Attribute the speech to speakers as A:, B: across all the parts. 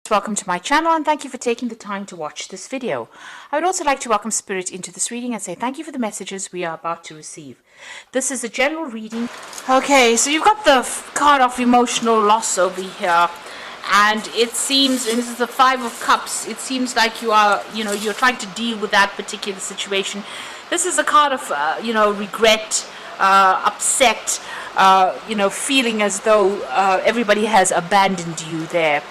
A: Welcome to my channel and thank you for taking the time to watch this video. I would also like to welcome Spirit into this reading and say thank you for the messages we are about to receive. This is a general reading. Okay, so you've got the card of emotional loss over here, and it seems, and this is the Five of Cups, it seems like you are, you're trying to deal with that particular situation. This is a card of, regret, upset, feeling as though everybody has abandoned you there.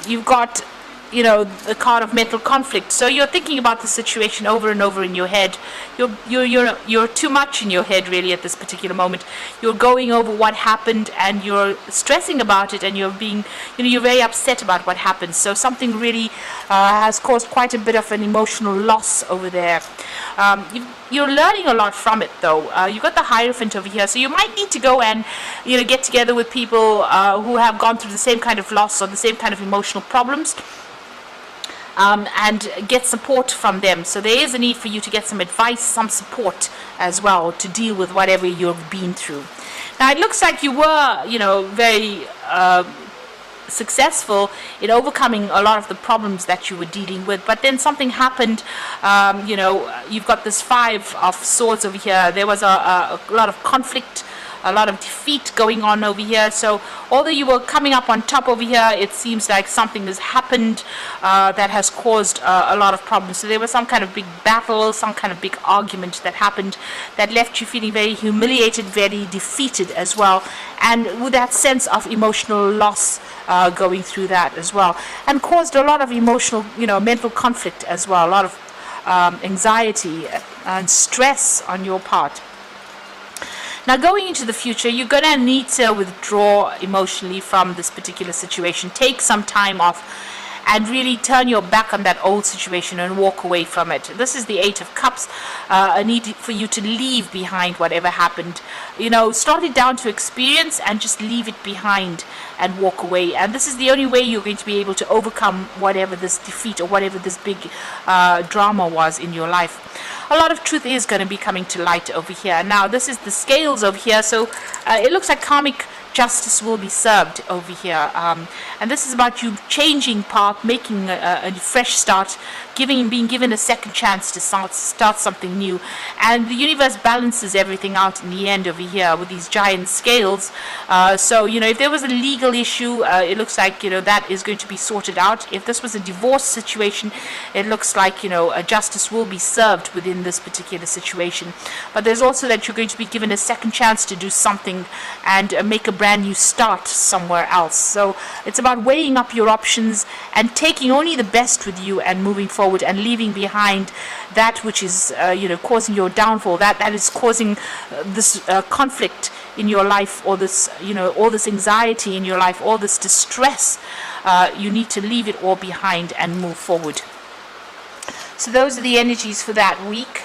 A: You've got, the card of mental conflict. So you're thinking about the situation over and over in your head. You're too much in your head really at this particular moment. You're going over what happened and you're stressing about it, and you're being, you're very upset about what happened. So something really has caused quite a bit of an emotional loss over there. You're learning a lot from it though. You've got the Hierophant over here, so you might need to go and get together with people who have gone through the same kind of loss or the same kind of emotional problems, and get support from them. So there is a need for you to get some advice, some support as well to deal with whatever you've been through. Now it looks like you were very successful in overcoming a lot of the problems that you were dealing with, but then something happened. You've got this Five of Swords over here. There was a lot of conflict, a lot of defeat going on over here. So although you were coming up on top over here, it seems like something has happened that has caused a lot of problems. So there was some kind of big battle, some kind of big argument that happened that left you feeling very humiliated, very defeated as well, and with that sense of emotional loss going through that as well, and caused a lot of emotional, mental conflict as well, a lot of anxiety and stress on your part. Now going into the future, you're going to need to withdraw emotionally from this particular situation. Take some time off and really turn your back on that old situation and walk away from it. This is the Eight of Cups, a need for you to leave behind whatever happened. Start it down to experience and just leave it behind and walk away. And this is the only way you're going to be able to overcome whatever this defeat or whatever this big drama was in your life. A lot of truth is going to be coming to light over here. Now this is the Scales over here, so it looks like karmic justice will be served over here, and this is about you changing path, making a fresh start, being given a second chance to start something new. And the universe balances everything out in the end over here with these giant scales. So if there was a legal issue, it looks like that is going to be sorted out. If this was a divorce situation, it looks like a justice will be served within this particular situation. But there's also that you're going to be given a second chance to do something and make a brand new start somewhere else. So it's about weighing up your options and taking only the best with you and moving forward, and leaving behind that which is causing your downfall, that is causing this conflict in your life, or this all this anxiety in your life, all this distress. You need to leave it all behind and move forward. So those are the energies for that week.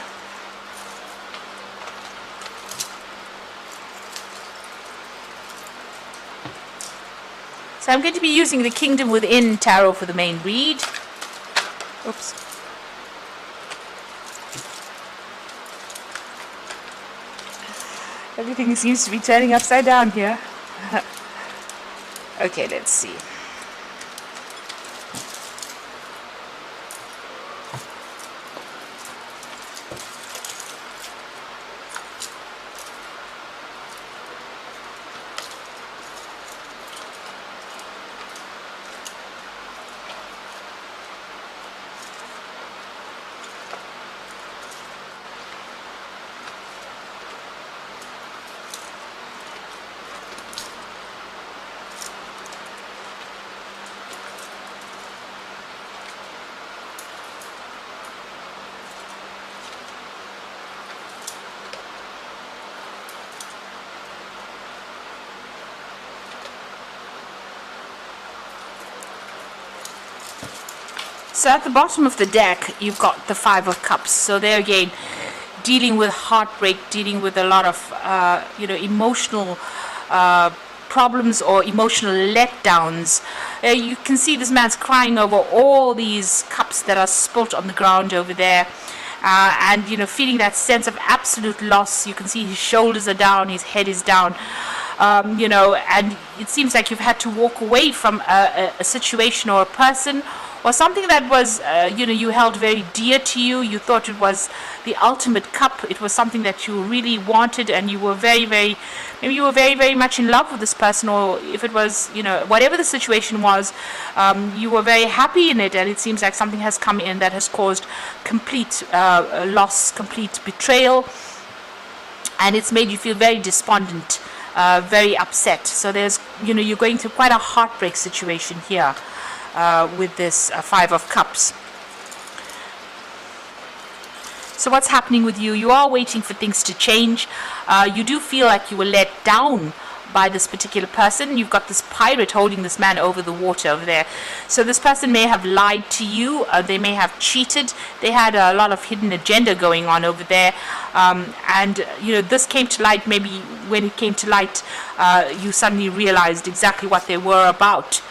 A: So I'm going to be using the Kingdom Within Tarot for the main read. Oops. Everything seems to be turning upside down here. Okay, let's see. So at the bottom of the deck, you've got the Five of Cups. So there again, dealing with heartbreak, dealing with a lot of, emotional problems or emotional letdowns. You can see this man's crying over all these cups that are spilt on the ground over there. And feeling that sense of absolute loss. You can see his shoulders are down, his head is down. and it seems like you've had to walk away from a situation or a person or something that was, you held very dear to you. You thought it was the ultimate cup. It was something that you really wanted, and you were maybe you were very, very much in love with this person, or if it was, whatever the situation was, you were very happy in it, and it seems like something has come in that has caused complete loss, complete betrayal, and it's made you feel very despondent, very upset. So there's, you're going through quite a heartbreak situation here. With this Five of Cups. So what's happening with you? You are waiting for things to change. You do feel like you were let down by this particular person. You've got this pirate holding this man over the water over there. So this person may have lied to you. They may have cheated. They had a lot of hidden agenda going on over there. And this came to light. Maybe when it came to light, you suddenly realized exactly what they were about.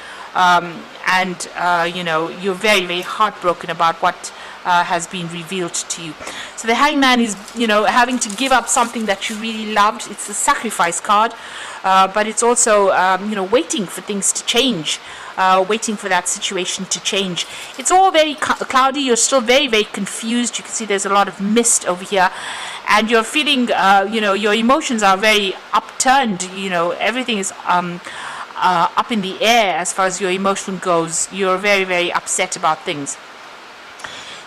A: You're very, very heartbroken about what has been revealed to you. So the Hangman is, having to give up something that you really loved. It's the sacrifice card, but it's also, waiting for things to change, waiting for that situation to change. It's all very cloudy. You're still very, very confused. You can see there's a lot of mist over here, and you're feeling, your emotions are very upturned. Everything is up in the air as far as your emotion goes. You're very, very upset about things.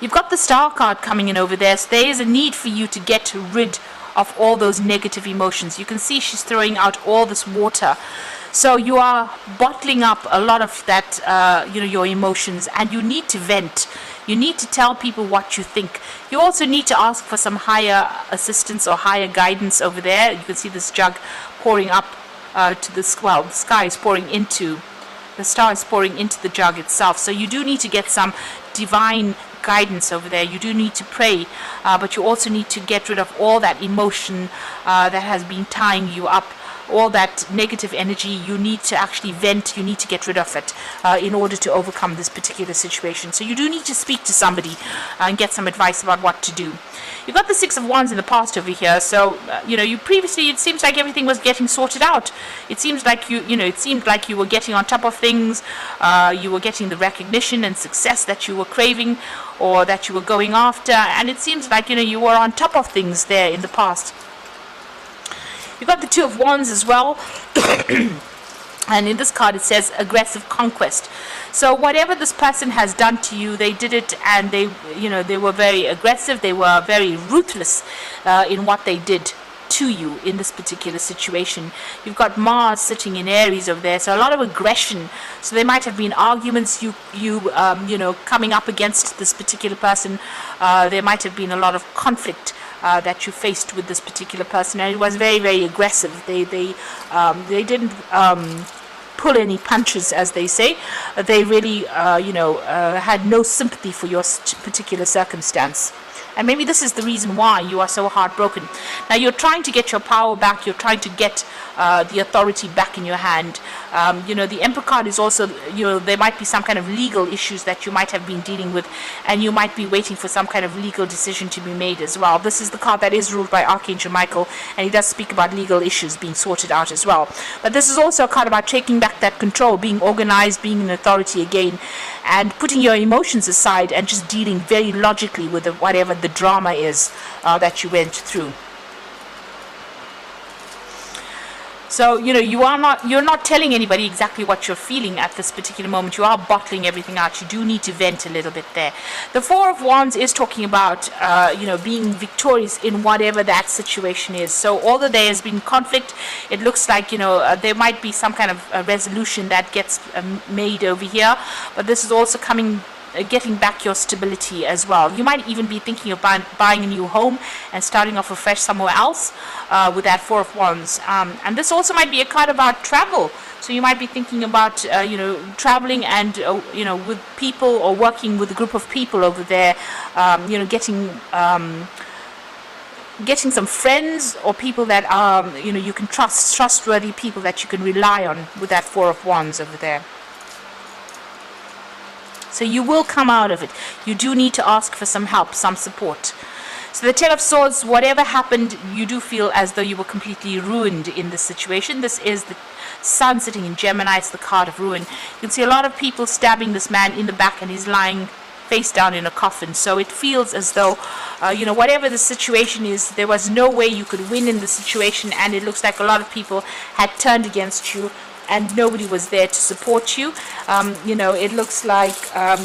A: You've got the Star card coming in over there, so there is a need for you to get rid of all those negative emotions. You can see she's throwing out all this water. So you are bottling up a lot of that, your emotions, and you need to vent. You need to tell people what you think. You also need to ask for some higher assistance or higher guidance over there. You can see this jug pouring up to the sky is pouring into, the star is pouring into the jug itself. So you do need to get some divine guidance over there. You do need to pray, but you also need to get rid of all that emotion that has been tying you up. All that negative energy, you need to actually vent, you need to get rid of it in order to overcome this particular situation. So you do need to speak to somebody and get some advice about what to do. You've got the Six of Wands in the past over here, so you previously, it seems like everything was getting sorted out. It seems like it seemed like you were getting on top of things, you were getting the recognition and success that you were craving or that you were going after, and it seems like you were on top of things there in the past. You've got the Two of Wands as well. And in this card it says aggressive conquest. So whatever this person has done to you, they did it, and they were very aggressive. They were very ruthless in what they did to you in this particular situation. You've got Mars sitting in Aries over there, so a lot of aggression. So there might have been arguments, coming up against this particular person. There might have been a lot of conflict that you faced with this particular person, and it was very, very aggressive. They didn't pull any punches, as they say. They really had no sympathy for your particular circumstance. And maybe this is the reason why you are so heartbroken. Now you're trying to get your power back. You're trying to get the authority back in your hand. The Emperor card is also, there might be some kind of legal issues that you might have been dealing with, and you might be waiting for some kind of legal decision to be made as well. This is the card that is ruled by Archangel Michael, and he does speak about legal issues being sorted out as well. But this is also a card about taking back that control, being organized, being an authority again, and putting your emotions aside and just dealing very logically with whatever the drama is that you went through. So you're not telling anybody exactly what you're feeling at this particular moment. You are bottling everything out. You do need to vent a little bit there. The Four of Wands is talking about being victorious in whatever that situation is. So although there has been conflict, it looks like there might be some kind of a resolution that gets made over here. But this is also getting back your stability as well. You might even be thinking of buying a new home and starting off afresh somewhere else with that Four of Wands. And this also might be a card about travel. So you might be thinking about traveling and with people, or working with a group of people over there. Getting some friends or people that are you can trustworthy people that you can rely on with that Four of Wands over there. So you will come out of it. You do need to ask for some help, some support. So the Ten of Swords, whatever happened, you do feel as though you were completely ruined in this situation. This is the Sun sitting in Gemini. It's the card of ruin. You can see a lot of people stabbing this man in the back, and he's lying face down in a coffin. So it feels as though, whatever the situation is, there was no way you could win in the situation, and it looks like a lot of people had turned against you, and nobody was there to support you. It looks like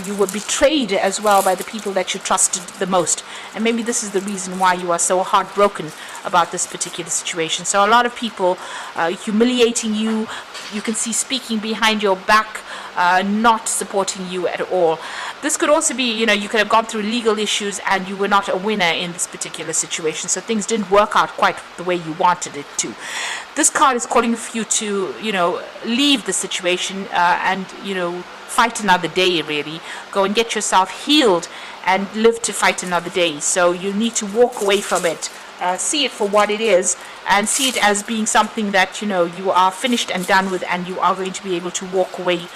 A: you were betrayed as well by the people that you trusted the most. And maybe this is the reason why you are so heartbroken about this particular situation. So a lot of people humiliating you. You can see speaking behind your back, not supporting you at all. This could also be, you could have gone through legal issues and you were not a winner in this particular situation. So things didn't work out quite the way you wanted it to. This card is calling for you to, leave the situation and, fight another day, really. Go and get yourself healed and live to fight another day. So you need to walk away from it. See it for what it is, and see it as being something that you are finished and done with, and you are going to be able to walk away.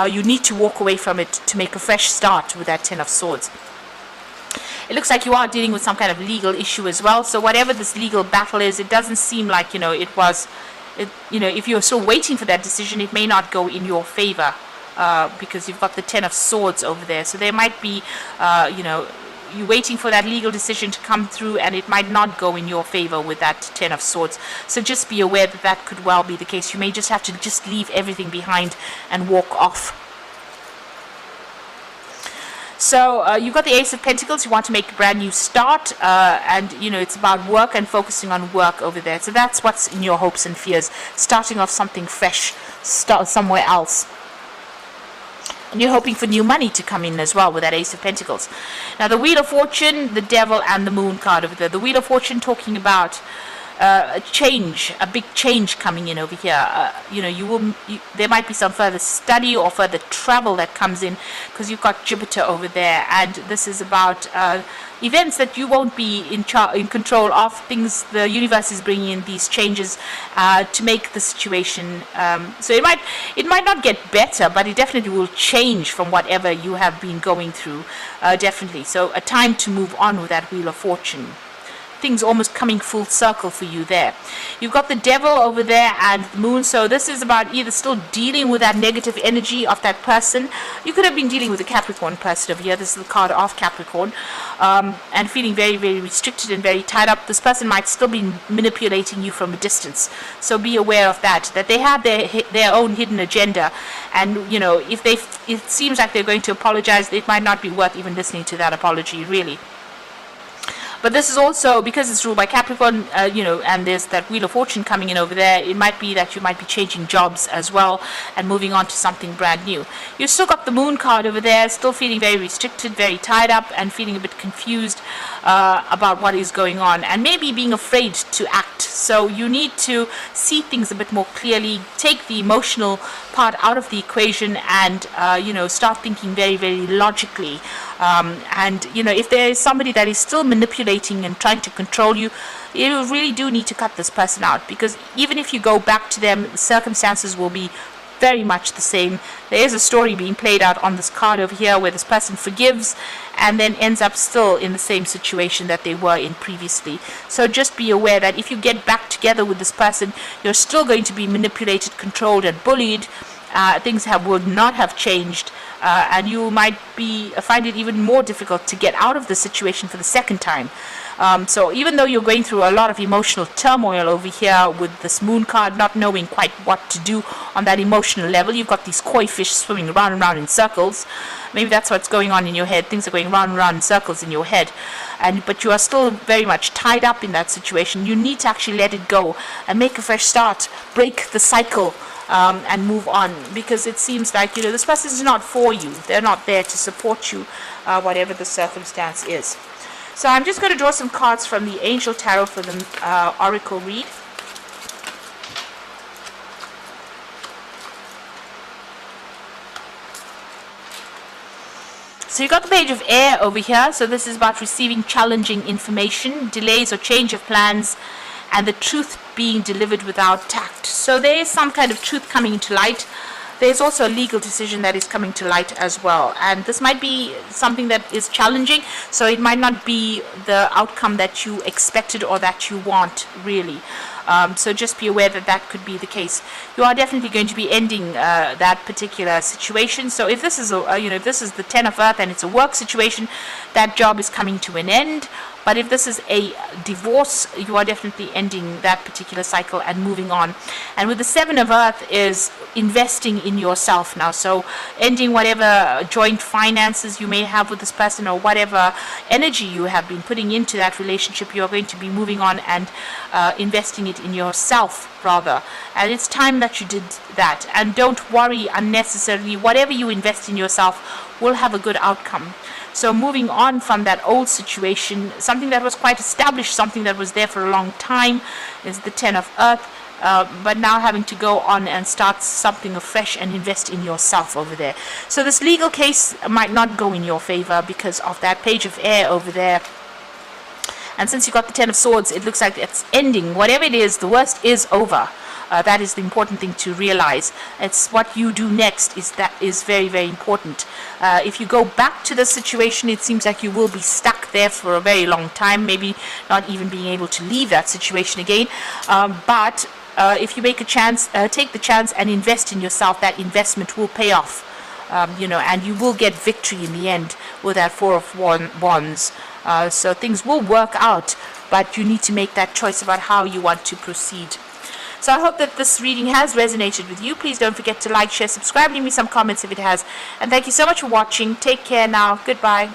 A: You need to walk away from it to make a fresh start with that Ten of Swords. It looks like you are dealing with some kind of legal issue as well. So whatever this legal battle is, it doesn't seem like if you're still waiting for that decision, it may not go in your favor because you've got the Ten of Swords over there. So there might be you're waiting for that legal decision to come through, and it might not go in your favor with that Ten of Swords. So just be aware that that could well be the case. You may just have to just leave everything behind and walk off. So you've got the Ace of Pentacles. You want to make a brand new start, and it's about work and focusing on work over there. So that's what's in your hopes and fears, starting off something fresh, start somewhere else. And you're hoping for new money to come in as well with that Ace of Pentacles. Now the Wheel of Fortune, the Devil, and the Moon card over there. The Wheel of Fortune talking about a change, a big change coming in over here. There might be some further study or further travel that comes in, because you've got Jupiter over there, and this is about events that you won't be in control of. Things the universe is bringing in these changes to make the situation. So it might not get better, but it definitely will change from whatever you have been going through. Definitely. So a time to move on with that Wheel of Fortune. Things almost coming full circle for you there. You've got the Devil over there and the Moon. So this is about either still dealing with that negative energy of that person. You could have been dealing with a Capricorn person over here. This is the card of Capricorn. And feeling very, very restricted and very tied up. This person might still be manipulating you from a distance. So be aware of that they have their own hidden agenda. And, if it seems like they're going to apologize, it might not be worth even listening to that apology, really. But this is also, because it's ruled by Capricorn, and there's that Wheel of Fortune coming in over there, it might be that you might be changing jobs as well and moving on to something brand new. You've still got the Moon card over there, still feeling very restricted, very tied up, and feeling a bit confused about what is going on, and maybe being afraid to act. So you need to see things a bit more clearly, take the emotional part out of the equation, and start thinking very, very logically. If there is somebody that is still manipulating and trying to control you, you really do need to cut this person out, because even if you go back to them, the circumstances will be very much the same. There is a story being played out on this card over here where this person forgives and then ends up still in the same situation that they were in previously. So just be aware that if you get back together with this person, you're still going to be manipulated, controlled, and bullied. Things would not have changed, and you might find it even more difficult to get out of the situation for the second time. So even though you're going through a lot of emotional turmoil over here with this Moon card, not knowing quite what to do on that emotional level, you've got these koi fish swimming round and round in circles. Maybe that's what's going on in your head. Things are going round and round in circles in your head, but you are still very much tied up in that situation. You need to actually let it go and make a fresh start, break the cycle. And move on, because it seems like this person is not for you. They're not there to support you, whatever the circumstance is. So I'm just going to draw some cards from the Angel Tarot for the Oracle read. So you got the Page of Air over here. So this is about receiving challenging information, delays or change of plans, and the truth being delivered without tact. So there is some kind of truth coming into light. there's also a legal decision that is coming to light as well, and this might be something that is challenging, so it might not be the outcome that you expected or that you want, really. So just be aware that that could be the case. You are definitely going to be ending that particular situation. So if this is if this is the Ten of Earth and it's a work situation, that job is coming to an end. But if this is a divorce, you are definitely ending that particular cycle and moving on. And with the Seven of Earth is investing in yourself now. So ending whatever joint finances you may have with this person, or whatever energy you have been putting into that relationship, you are going to be moving on and investing it in yourself, rather. And it's time that you did that. And don't worry unnecessarily. Whatever you invest in yourself will have a good outcome. So moving on from that old situation, something that was quite established, something that was there for a long time, is the Ten of Earth. But now having to go on and start something afresh and invest in yourself over there. So this legal case might not go in your favor because of that Page of Air over there. And since you got the Ten of Swords, it looks like it's ending. Whatever it is, the worst is over. That is the important thing to realize. It's what you do next that is very, very important. If you go back to the situation, it seems like you will be stuck there for a very long time, maybe not even being able to leave that situation again. But if you make a chance, take the chance and invest in yourself, that investment will pay off. And you will get victory in the end with that Four of Wands. So things will work out, but you need to make that choice about how you want to proceed. So I hope that this reading has resonated with you. Please don't forget to like, share, subscribe, leave me some comments if it has. And thank you so much for watching. Take care now. Goodbye.